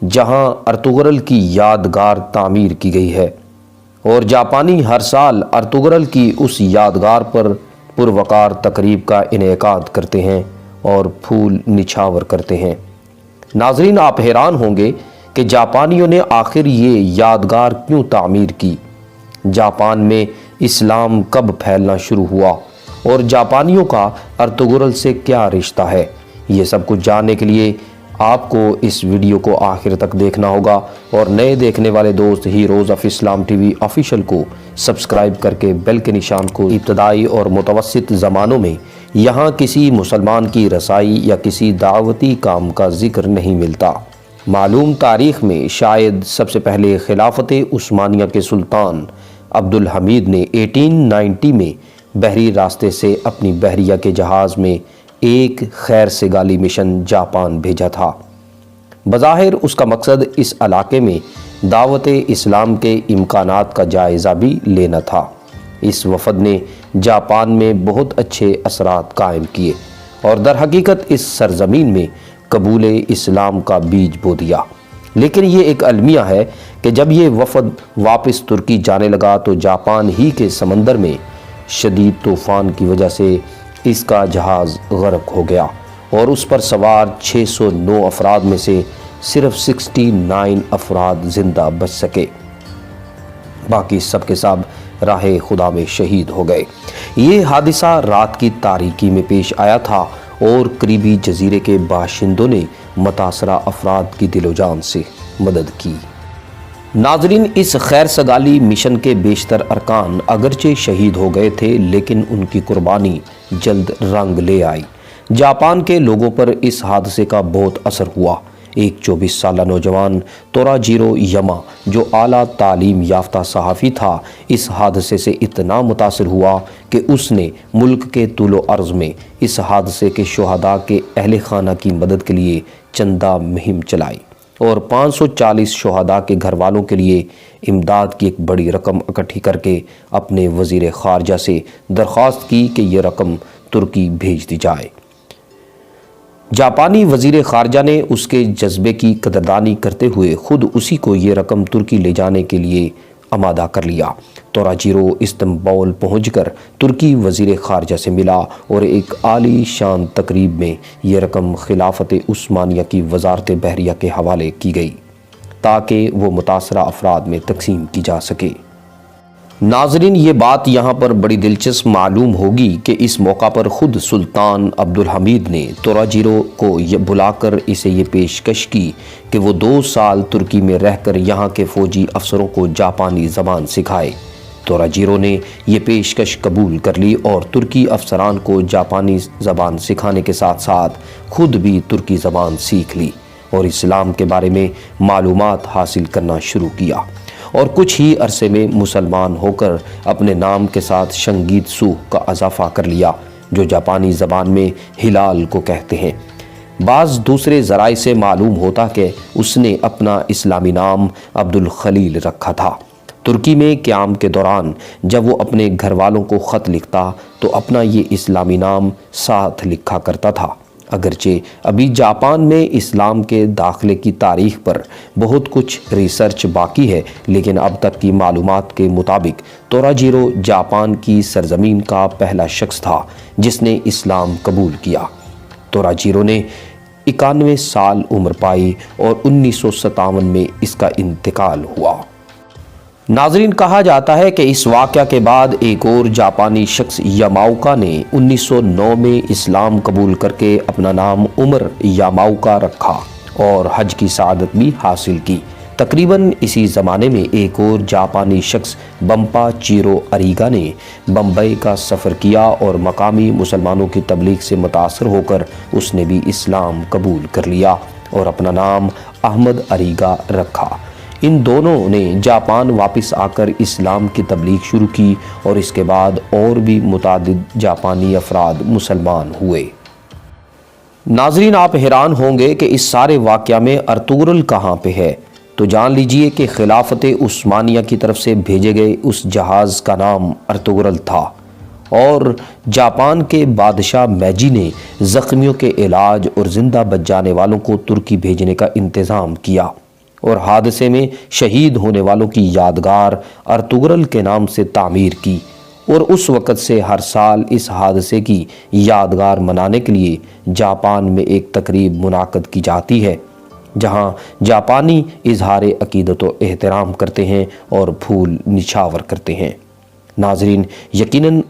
جہاں ارطغرل کی یادگار تعمیر کی گئی ہے، اور جاپانی ہر سال ارطغرل کی اس یادگار پر پروقار تقریب کا انعقاد کرتے ہیں اور پھول نچھاور کرتے ہیں۔ ناظرین، آپ حیران ہوں گے کہ جاپانیوں نے آخر یہ یادگار کیوں تعمیر کی، جاپان میں اسلام کب پھیلنا شروع ہوا، اور جاپانیوں کا ارطغرل سے کیا رشتہ ہے۔ یہ سب کچھ جاننے کے لیے آپ کو اس ویڈیو کو آخر تک دیکھنا ہوگا، اور نئے دیکھنے والے دوست heroes of Islam T V official کو سبسکرائب کر کے بیل کے نشان کو۔ ابتدائی اور متوسط زمانوں میں یہاں کسی مسلمان کی رسائی یا کسی دعوتی کام کا ذکر نہیں ملتا۔ معلوم تاریخ میں شاید سب سے پہلے خلافت عثمانیہ کے سلطان عبدالحمید نے 1890 میں بحری راستے سے اپنی بحریہ کے جہاز میں ایک خیر سگالی مشن جاپان بھیجا تھا۔ بظاہر اس کا مقصد اس علاقے میں دعوت اسلام کے امکانات کا جائزہ بھی لینا تھا۔ اس وفد نے جاپان میں بہت اچھے اثرات قائم کیے اور در حقیقت اس سرزمین میں قبول اسلام کا بیج بو دیا۔ لیکن یہ ایک المیہ ہے کہ جب یہ وفد واپس ترکی جانے لگا تو جاپان ہی کے سمندر میں شدید طوفان کی وجہ سے اس کا جہاز غرق ہو گیا، اور اس پر سوار 609 افراد میں سے صرف 69 افراد زندہ بچ سکے، باقی سب کے سب راہ خدا میں شہید ہو گئے۔ یہ حادثہ رات کی تاریکی میں پیش آیا تھا اور قریبی جزیرے کے باشندوں نے متاثرہ افراد کی دل و جان سے مدد کی۔ ناظرین، اس خیر سگالی مشن کے بیشتر ارکان اگرچہ شہید ہو گئے تھے، لیکن ان کی قربانی جلد رنگ لے آئی۔ جاپان کے لوگوں پر اس حادثے کا بہت اثر ہوا۔ ایک 24 سالہ نوجوان توراجیرو یاما جو اعلیٰ تعلیم یافتہ صحافی تھا، اس حادثے سے اتنا متاثر ہوا کہ اس نے ملک کے طول و عرض میں اس حادثے کے شہداء کے اہل خانہ کی مدد کے لیے چندہ مہم چلائی اور 540 شہداء کے گھر والوں کے لیے امداد کی ایک بڑی رقم اکٹھی کر کے اپنے وزیر خارجہ سے درخواست کی کہ یہ رقم ترکی بھیج دی جائے۔ جاپانی وزیر خارجہ نے اس کے جذبے کی قدردانی کرتے ہوئے خود اسی کو یہ رقم ترکی لے جانے کے لیے آمادہ کر لیا۔ توراجیرو استنبول پہنچ کر ترکی وزیر خارجہ سے ملا اور ایک عالی شان تقریب میں یہ رقم خلافت عثمانیہ کی وزارت بحریہ کے حوالے کی گئی تاکہ وہ متاثرہ افراد میں تقسیم کی جا سکے۔ ناظرین، یہ بات یہاں پر بڑی دلچسپ معلوم ہوگی کہ اس موقع پر خود سلطان عبدالحمید نے توراجیرو کو بلا کر اسے یہ پیشکش کی کہ وہ 2 سال ترکی میں رہ کر یہاں کے فوجی افسروں کو جاپانی زبان سکھائے۔ توراجیرو نے یہ پیشکش قبول کر لی اور ترکی افسران کو جاپانی زبان سکھانے کے ساتھ ساتھ خود بھی ترکی زبان سیکھ لی اور اسلام کے بارے میں معلومات حاصل کرنا شروع کیا، اور کچھ ہی عرصے میں مسلمان ہو کر اپنے نام کے ساتھ شنگیت سو کا اضافہ کر لیا، جو جاپانی زبان میں ہلال کو کہتے ہیں۔ بعض دوسرے ذرائع سے معلوم ہوتا کہ اس نے اپنا اسلامی نام عبدالخلیل رکھا تھا۔ ترکی میں قیام کے دوران جب وہ اپنے گھر والوں کو خط لکھتا تو اپنا یہ اسلامی نام ساتھ لکھا کرتا تھا۔ اگرچہ ابھی جاپان میں اسلام کے داخلے کی تاریخ پر بہت کچھ ریسرچ باقی ہے، لیکن اب تک کی معلومات کے مطابق توراجیرو جاپان کی سرزمین کا پہلا شخص تھا جس نے اسلام قبول کیا۔ توراجیرو نے 91 سال عمر پائی اور 1957 میں اس کا انتقال ہوا۔ ناظرین، کہا جاتا ہے کہ اس واقعہ کے بعد ایک اور جاپانی شخص یاماؤکا نے 1909 میں اسلام قبول کر کے اپنا نام عمر یاماؤکا رکھا اور حج کی سعادت بھی حاصل کی۔ تقریباً اسی زمانے میں ایک اور جاپانی شخص بمپا چیرو اریگا نے بمبئی کا سفر کیا اور مقامی مسلمانوں کی تبلیغ سے متاثر ہو کر اس نے بھی اسلام قبول کر لیا اور اپنا نام احمد اریگا رکھا۔ ان دونوں نے جاپان واپس آ کر اسلام کی تبلیغ شروع کی اور اس کے بعد اور بھی متعدد جاپانی افراد مسلمان ہوئے۔ ناظرین، آپ حیران ہوں گے کہ اس سارے واقعہ میں ارطغرل کہاں پہ ہے، تو جان لیجئے کہ خلافت عثمانیہ کی طرف سے بھیجے گئے اس جہاز کا نام ارطغرل تھا، اور جاپان کے بادشاہ میجی نے زخمیوں کے علاج اور زندہ بچ جانے والوں کو ترکی بھیجنے کا انتظام کیا۔ اور حادثے میں شہید ہونے والوں کی یادگار ارطغرل کے نام سے تعمیر کی، اور اس وقت سے ہر سال اس حادثے کی یادگار منانے کے لیے جاپان میں ایک تقریب منعقد کی جاتی ہے، جہاں جاپانی اظہار عقیدت و احترام کرتے ہیں اور پھول نچھاور کرتے ہیں۔ ناظرین، یقیناً